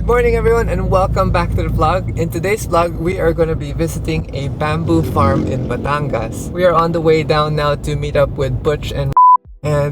Good morning everyone and welcome back to the vlog. In today's vlog, we are going to be visiting a bamboo farm in Batangas. We are on the way down now to meet up with Butch and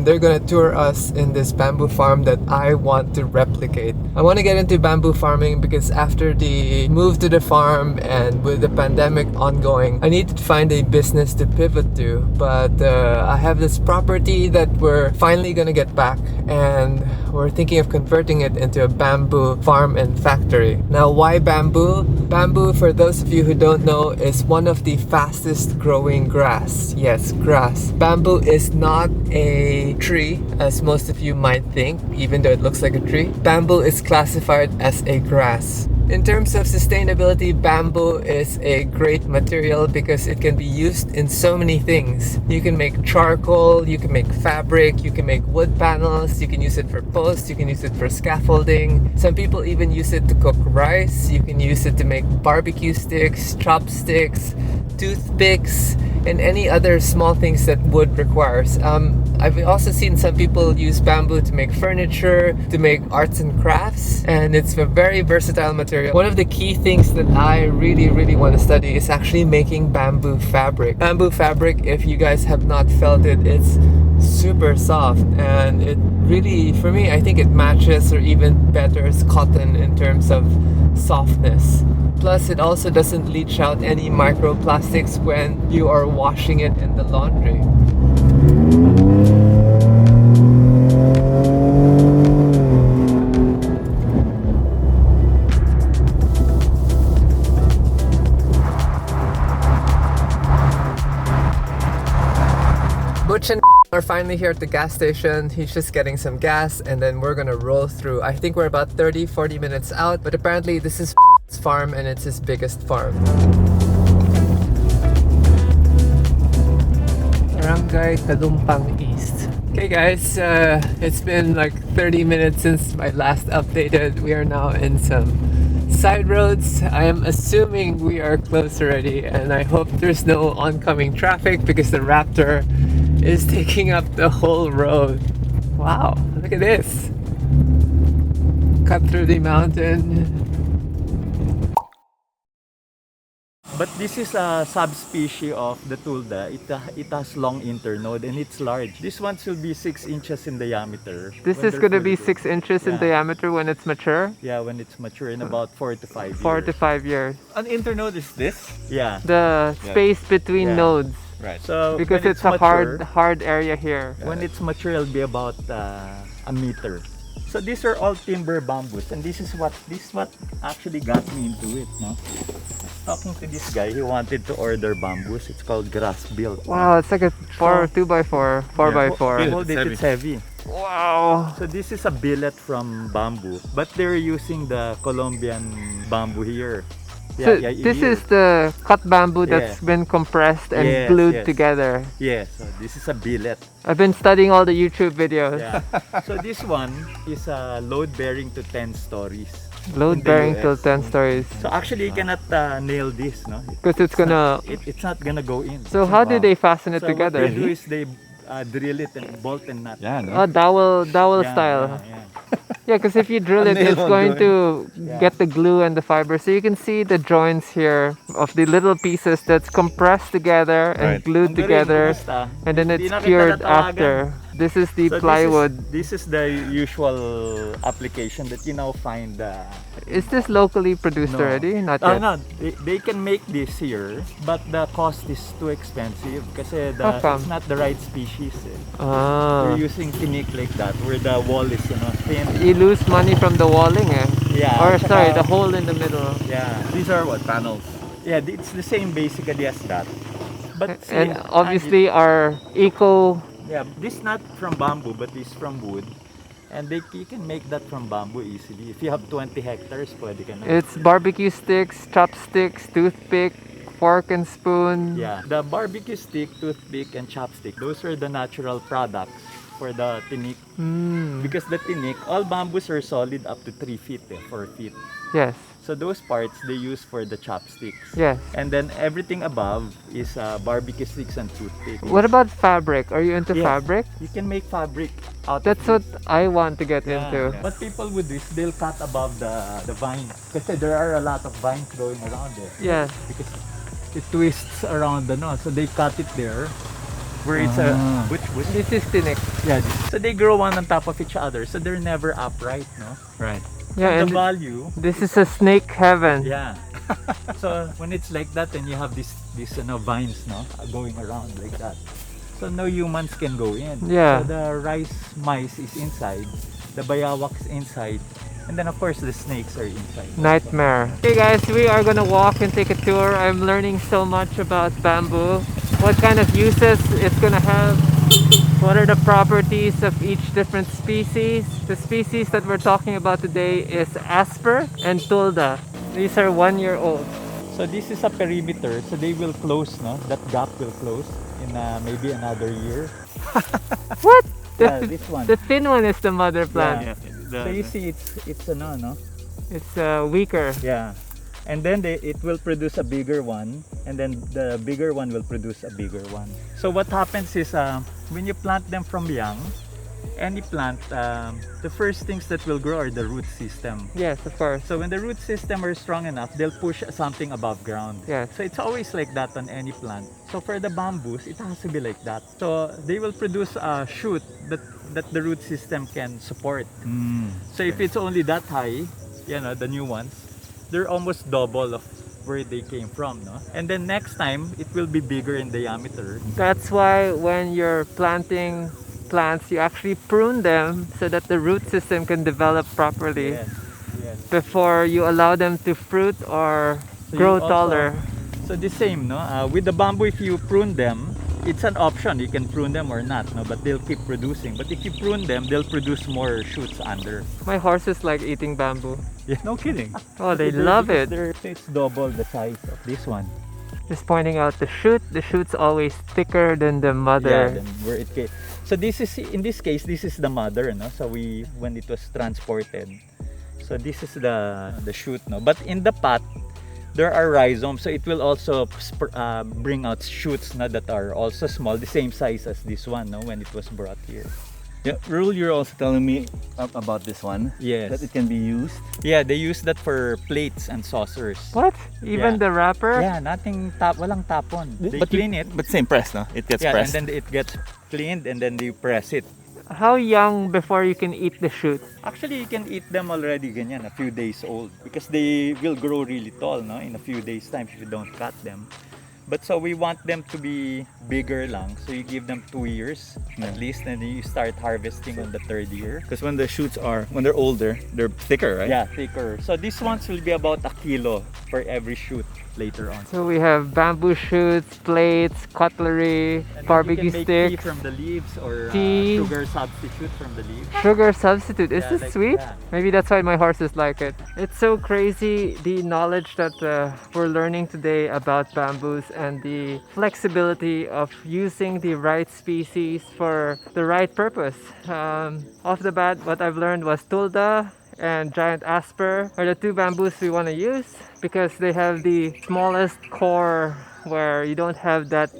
they're gonna tour us in this bamboo farm that I want to replicate. I want to get into bamboo farming because after the move to the farm and with the pandemic ongoing, I need to find a business to pivot to. But I have this property that we're finally gonna get back, and we're thinking of converting it into a bamboo farm and factory. Now, why bamboo? Bamboo, for those of you who don't know, is one of the fastest growing grass. Yes, grass. Bamboo is not a tree, as most of you might think, even though it looks like a tree. Bamboo is classified as a grass. In terms of sustainability, bamboo is a great material because it can be used in so many things. You can make charcoal, you can make fabric, you can make wood panels, you can use it for posts, you can use it for scaffolding. Some people even use it to cook rice. You can use it to make barbecue sticks, chopsticks, toothpicks, and any other small things that wood requires. I've also seen some people use bamboo to make furniture, to make arts and crafts, and it's a very versatile material. One of the key things that I really want to study is actually making bamboo fabric. Bamboo fabric, if you guys have not felt it, it's super soft, and it really, for me, I think it matches or even betters cotton in terms of softness. Plus, it also doesn't leach out any microplastics when you are washing it in the laundry. Butch and are finally here at the gas station. He's just getting some gas and then we're gonna roll through. I think we're about 30-40 minutes out, but apparently this is farm and it's his biggest farm. Barangay Talumpang East. Okay guys, it's been like 30 minutes since my last updated. We are now in some side roads. I am assuming we are close already, and I hope there's no oncoming traffic because the Raptor is taking up the whole road. Wow, look at this. Cut through the mountain. But this is a subspecies of the Tulda. It has long internode and it's large. This one will be 6 inches in diameter. This is going to be 6 inches in diameter when it's mature? Yeah, when it's mature in about 4 to 5 years. 4 to 5 years. An internode is this? Yeah. The space between nodes. Right. So because it's a mature, hard area here. When it's mature, it'll be about a meter. So these are all timber bamboos, and this is what actually got me into it. No? Talking to this guy, he wanted to order bamboos. It's called grass built. Wow, it's like a 2x4, 4x4. Hold it, it's heavy. Wow. So this is a billet from bamboo, but they're using the Colombian bamboo here. So this is the cut bamboo that's been compressed and glued together. Yes, so this is a billet. I've been studying all the YouTube videos. Yeah. So this one is load bearing to 10 stories. Load bearing till 10 stories. So actually you cannot nail this, no? Because it's gonna... It's not gonna go in. So how do they fasten it so together? What they do is they drill it and bolt and nut. Yeah, no? Oh, dowel style. Yeah, because if you drill it, it's going to get the glue and the fiber. So you can see the joints here of the little pieces that's compressed together and glued together, and then it's cured after. This is the plywood. This is the usual application that you now find. Is this locally produced already? Not yet. No, they can make this here, but the cost is too expensive because it's not the right species. We're using tinik like that, where the wall is thin. You lose money from the walling, eh? Yeah. Or sorry, the hole in the middle. Yeah. These are what? Panels? Yeah, it's the same basically as that. But see, and obviously our eco... Yeah, this not from bamboo, but this from wood. And you can make that from bamboo easily. If you have 20 hectares, pwede ka na. It's barbecue sticks, chopsticks, toothpick, fork and spoon. Yeah, the barbecue stick, toothpick, and chopstick, those are the natural products for the tinik. Because the tinik, all bamboos are solid up to 3 feet, 4 feet. Yes. So those parts they use for the chopsticks. Yes. And then everything above is barbecue sticks and toothpicks. What about fabric? Are you into Yes. fabric? You can make fabric out That's of what I want to get into. What people would do is they'll cut above the vine. Kasi there are a lot of vines growing around it. Yes. Because it twists around the nose. So they cut it there. Where it's a which This is tinik. yeah. So they grow one on top of each other. So they're never upright, no? Right. Yeah, And and the value. this is a snake heaven. Yeah. So when it's like that, then you have these vines, no, going around like that. So no humans can go in. Yeah. So the rice mice is inside, the bayawak is inside, and then of course the snakes are inside. Nightmare. Okay guys, we are gonna walk and take a tour. I'm learning so much about bamboo. What kind of uses it's gonna have. What are the properties of each different species? The species that we're talking about today is Asper and Tulda. These are 1 year old. So this is a perimeter, so they will close, no? That gap will close in maybe another year. What? Yeah, this one. The thin one is the mother plant. Yeah. So you see, it's no. It's weaker. Yeah. And then it will produce a bigger one, and then the bigger one will produce a bigger one. So what happens is when you plant them from young, any plant, the first things that will grow are the root system. Yes, of course. So when the root system are strong enough, they'll push something above ground. Yes. So it's always like that on any plant. So for the bamboos, it has to be like that. So they will produce a shoot that the root system can support. So if it's only that high, the new ones, they're almost double of where they came from, no? And then next time, it will be bigger in diameter. That's why when you're planting plants, you actually prune them so that the root system can develop properly Yes. before you allow them to fruit or So grow you also- taller. So the same, no? With the bamboo, if you prune them, it's an option. You can prune them or not, no? But they'll keep producing. But if you prune them, they'll produce more shoots under. My horses like eating bamboo. No kidding. Oh, they love it. It's double the size of this one. Just pointing out the shoot. The shoot's always thicker than the mother. Then where it came. So this is, in this case, this is the mother, no? So when it was transported. So this is the shoot, no? But in the pot, there are rhizomes, so it will also bring out shoots, no, that are also small, the same size as this one, no, when it was brought here. Yeah, Rule, you're also telling me about this one. Yes. That it can be used. Yeah, they use that for plates and saucers. What? Even Yeah. the wrapper? Yeah, walang tapon. They but clean it. But same press, no? It gets Yeah, pressed. and then it gets cleaned and then they press it. How young before you can eat the shoot? Actually, you can eat them already ganyan, a few days old. Because they will grow really tall, no? In a few days time if you don't cut them. But so we want them to be bigger lang. So you give them 2 years at least, and then you start harvesting on the 3rd year. Because when the shoots when they're older, they're thicker, right? Yeah, thicker. So these ones will be about a kilo for every shoot later on. So we have bamboo shoots, plates, cutlery, And then barbecue you can make tea sticks, from the leaves or Tea. sugar substitute from the leaves. sugar substitute. Is Yeah, this like sweet? that. Maybe that's why my horses like it. It's so crazy the knowledge that we're learning today about bamboos and the flexibility of using the right species for the right purpose. Off the bat, what I've learned was Tulda and giant asper are the two bamboos we want to use because they have the smallest core where you don't have that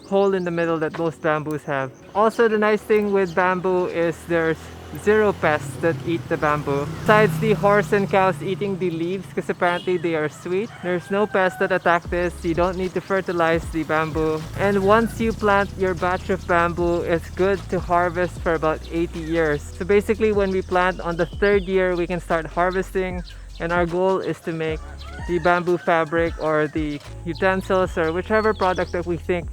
hole in the middle that most bamboos have. Also, the nice thing with bamboo is there's zero pests that eat the bamboo. Besides the horse and cows eating the leaves because apparently they are sweet, there's no pests that attack this. You don't need to fertilize the bamboo. And once you plant your batch of bamboo, it's good to harvest for about 80 years. So basically when we plant on the 3rd year, we can start harvesting, and our goal is to make the bamboo fabric or the utensils or whichever product that we think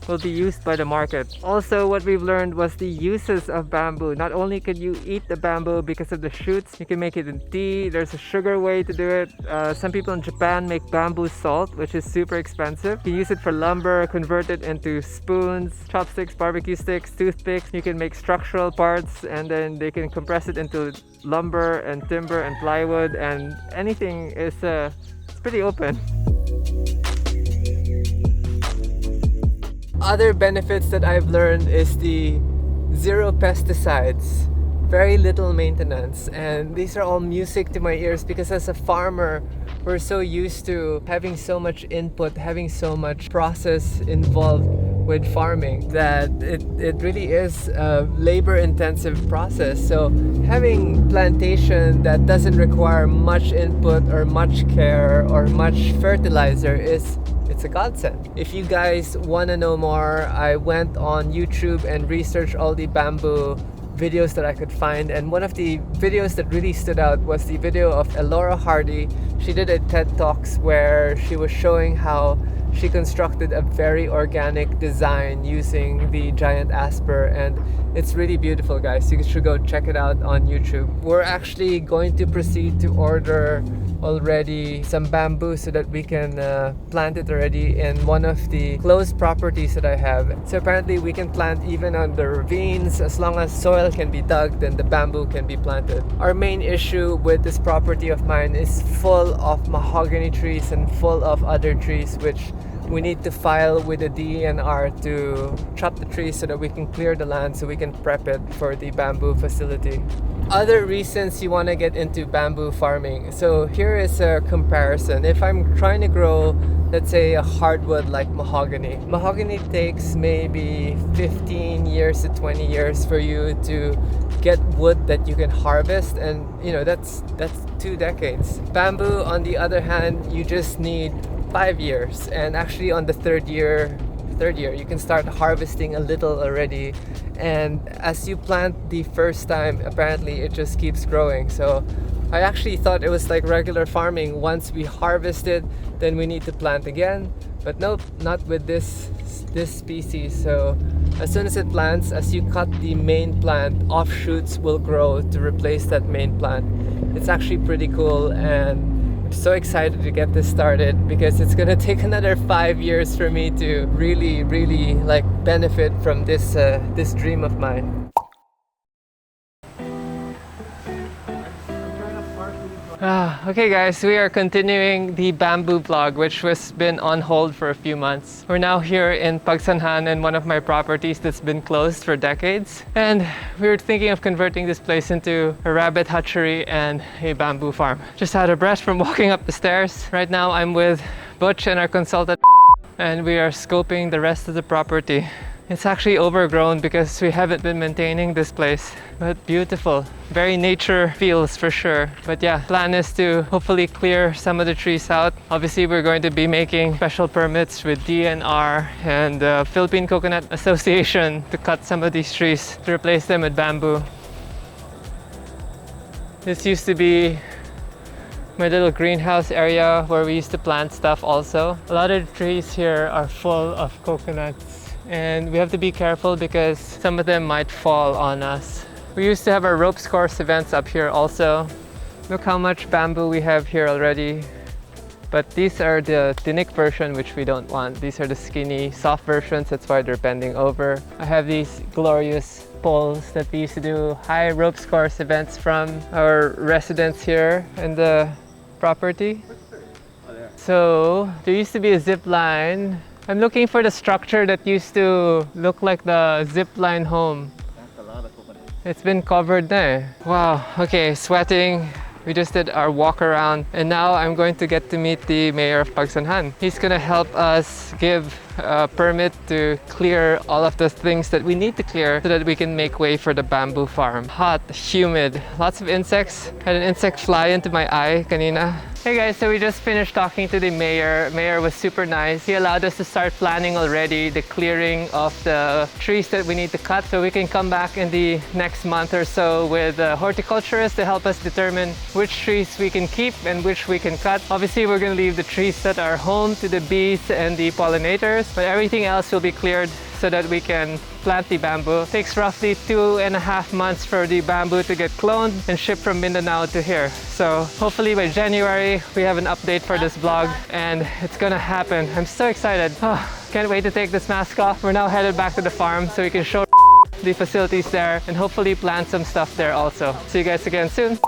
will be used by the market. Also, what we've learned was the uses of bamboo. Not only can you eat the bamboo because of the shoots, you can make it in tea. There's a sugar way to do it. Some people in Japan make bamboo salt, which is super expensive. You can use it for lumber, convert it into spoons, chopsticks, barbecue sticks, toothpicks. You can make structural parts, and then they can compress it into lumber and timber and plywood, and anything is it's pretty open. Other benefits that I've learned is the zero pesticides, very little maintenance, and these are all music to my ears because as a farmer We're so used to having so much input, having so much process involved with farming that it really is a labor-intensive process. So having plantation that doesn't require much input or much care or much fertilizer it's a godsend. If you guys want to know more, I went on YouTube and researched all the bamboo videos that I could find, and one of the videos that really stood out was the video of Elora Hardy. She did a TED Talks where she was showing how she constructed a very organic design using the giant Asper, and it's really beautiful, guys. You should go check it out on YouTube. We're actually going to proceed to order already some bamboo so that we can plant it already in one of the closed properties that I have. So apparently we can plant even on the ravines. As long as soil can be dug, then the bamboo can be planted. Our main issue with this property of mine is full of mahogany trees and full of other trees, which we need to file with the DNR to chop the trees so that we can clear the land so we can prep it for the bamboo facility. Other reasons you want to get into bamboo farming. So here is a comparison. If I'm trying to grow, let's say, a hardwood like mahogany. Mahogany takes maybe 15 years to 20 years for you to get wood that you can harvest, and you know that's 2 decades. Bamboo, on the other hand, you just need 5 years, and actually on the third year you can start harvesting a little already, and as you plant the first time, apparently it just keeps growing. So I actually thought it was like regular farming. Once we harvest it, then we need to plant again, but nope, not with this species. So as soon as it plants, as you cut the main plant, offshoots will grow to replace that main plant. It's actually pretty cool, and I'm so excited to get this started because it's gonna take another 5 years for me to really like benefit from this this dream of mine. Okay guys, we are continuing the bamboo vlog, which was been on hold for a few months. We're now here in Pagsanhan, in one of my properties that's been closed for decades. And we were thinking of converting this place into a rabbit hatchery and a bamboo farm. Just out of breath from walking up the stairs. Right now I'm with Butch and our consultant, and we are scoping the rest of the property. It's actually overgrown because we haven't been maintaining this place, but beautiful. Very nature feels for sure. But yeah, plan is to hopefully clear some of the trees out. Obviously, we're going to be making special permits with DNR and the Philippine Coconut Association to cut some of these trees to replace them with bamboo. This used to be my little greenhouse area where we used to plant stuff also. A lot of the trees here are full of coconuts, and we have to be careful because some of them might fall on us. We used to have our ropes course events up here also. Look how much bamboo we have here already. But these are the thinnick version, which we don't want. These are the skinny, soft versions, that's why they're bending over. I have these glorious poles that we used to do high ropes course events from our residents here in the property. So there used to be a zip line. I'm looking for the structure that used to look like the zip line home. That's a lot of coconut. It's been covered there. Wow, okay, sweating. We just did our walk around, and now I'm going to get to meet the mayor of Pagsanhan. He's gonna help us give a permit to clear all of the things that we need to clear so that we can make way for the bamboo farm. Hot, humid, lots of insects. Had an insect fly into my eye kanina. Hey guys, so we just finished talking to the mayor. Mayor was super nice. He allowed us to start planning already the clearing of the trees that we need to cut, so we can come back in the next month or so with horticulturists to help us determine which trees we can keep and which we can cut. Obviously, we're going to leave the trees that are home to the bees and the pollinators, but everything else will be cleared so that we can plant the bamboo. It takes roughly 2.5 months for the bamboo to get cloned and shipped from Mindanao to here. So hopefully by January, we have an update for this vlog, and it's gonna happen. I'm so excited. Oh, can't wait to take this mask off. We're now headed back to the farm so we can show the facilities there and hopefully plant some stuff there also. See you guys again soon.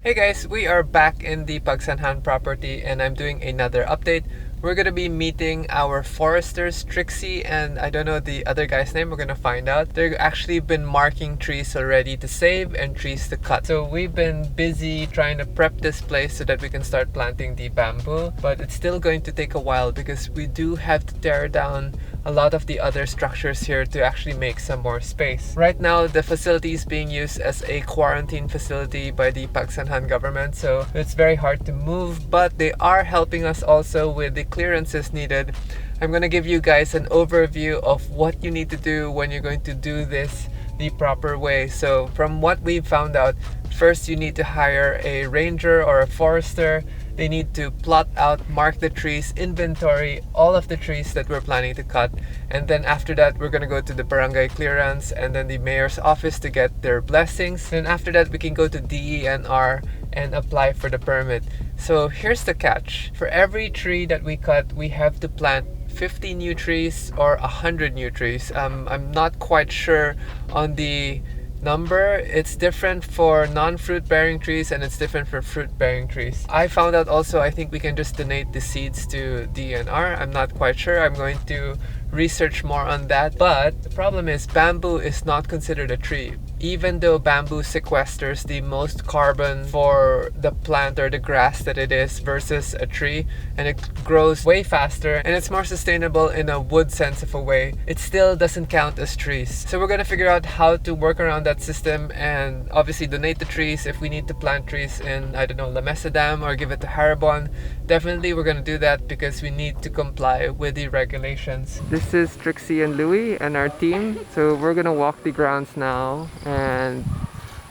Hey guys, we are back in the Pagsanhan property, and I'm doing another update. We're gonna be meeting our foresters, Trixie, and I don't know the other guy's name. We're gonna find out. They've actually been marking trees already to save and trees to cut. So we've been busy trying to prep this place so that we can start planting the bamboo, but it's still going to take a while because we do have to tear down a lot of the other structures here to actually make some more space. Right now, the facility is being used as a quarantine facility by the Pagsanhan government, so it's very hard to move, but they are helping us also with the clearances needed. I'm going to give you guys an overview of what you need to do when you're going to do this the proper way. So from what we've found out, first you need to hire a ranger or a forester. They need to plot out, mark the trees, inventory all of the trees that we're planning to cut, and then after that we're gonna go to the barangay clearance and then the mayor's office to get their blessings. Then after that we can go to DENR and apply for the permit. So here's the catch. For every tree that we cut, we have to plant 50 new trees or 100 new trees. I'm not quite sure on the number. It's different for non-fruit bearing trees and it's different for fruit bearing trees. I found out also I think we can just donate the seeds to DNR. I'm not quite sure. I'm going to research more on that. But the problem is bamboo is not considered a tree. Even though bamboo sequesters the most carbon for the plant or the grass that it is versus a tree, and it grows way faster and it's more sustainable in a wood sense of a way, it still doesn't count as trees. So we're gonna figure out how to work around that system and obviously donate the trees if we need to plant trees in, I don't know, La Mesa Dam or give it to Haribon. Definitely we're gonna do that because we need to comply with the regulations. This is Trixie and Louie and our team. So we're gonna walk the grounds now and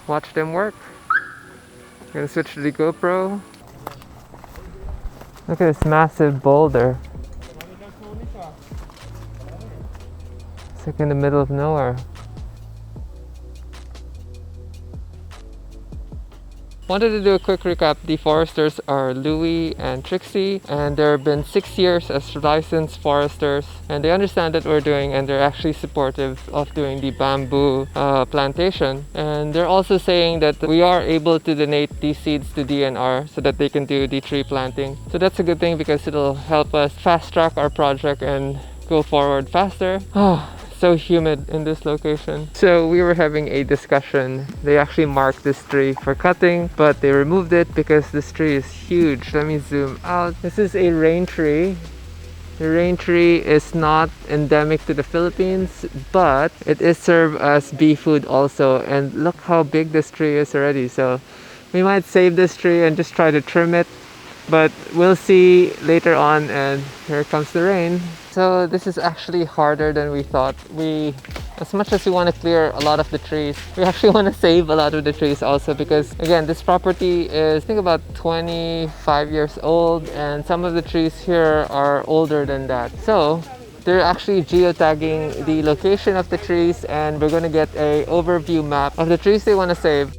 watch them work. I'm gonna switch to the GoPro. Look at this massive boulder. It's like in the middle of nowhere. Wanted to do a quick recap. The foresters are Louie and Trixie, and there have been 6 years as licensed foresters, and they understand what we're doing and they're actually supportive of doing the bamboo plantation. And they're also saying that we are able to donate these seeds to DNR so that they can do the tree planting. So that's a good thing because it'll help us fast track our project and go forward faster. So humid in this location. So we were having a discussion. They actually marked this tree for cutting, but they removed it because this tree is huge. Let me zoom out. This is a rain tree. The rain tree is not endemic to the Philippines, but it is served as bee food also. And look how big this tree is already. So we might save this tree and just try to trim it, but we'll see later on. And here comes the rain. So this is actually harder than we thought. As much as we want to clear a lot of the trees, we actually want to save a lot of the trees also, because again, this property is I think about 25 years old and some of the trees here are older than that. So they're actually geotagging the location of the trees and we're going to get an overview map of the trees they want to save.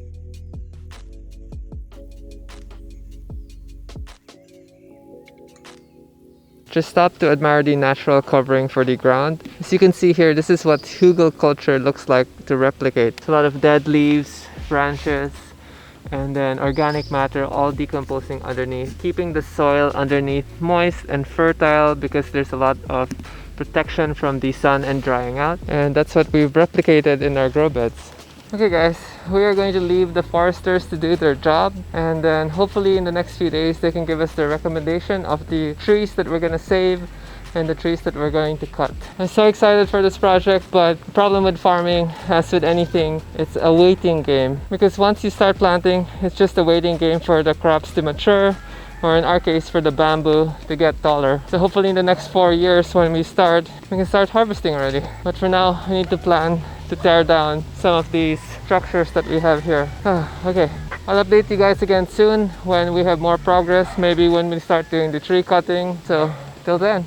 Just stop to admire the natural covering for the ground. As you can see here, this is what hugel culture looks like to replicate. It's a lot of dead leaves, branches, and then organic matter all decomposing underneath, keeping the soil underneath moist and fertile because there's a lot of protection from the sun and drying out. And that's what we've replicated in our grow beds. Okay guys, we are going to leave the foresters to do their job, and then hopefully in the next few days they can give us their recommendation of the trees that we're going to save and the trees that we're going to cut. I'm so excited for this project, but the problem with farming, as with anything, it's a waiting game. Because once you start planting, it's just a waiting game for the crops to mature, or in our case for the bamboo to get taller. So hopefully in the next 4 years when we can start harvesting already. But for now, we need to plan to tear down some of these structures that we have here. Okay, I'll update you guys again soon when we have more progress, maybe when we start doing the tree cutting. So till then,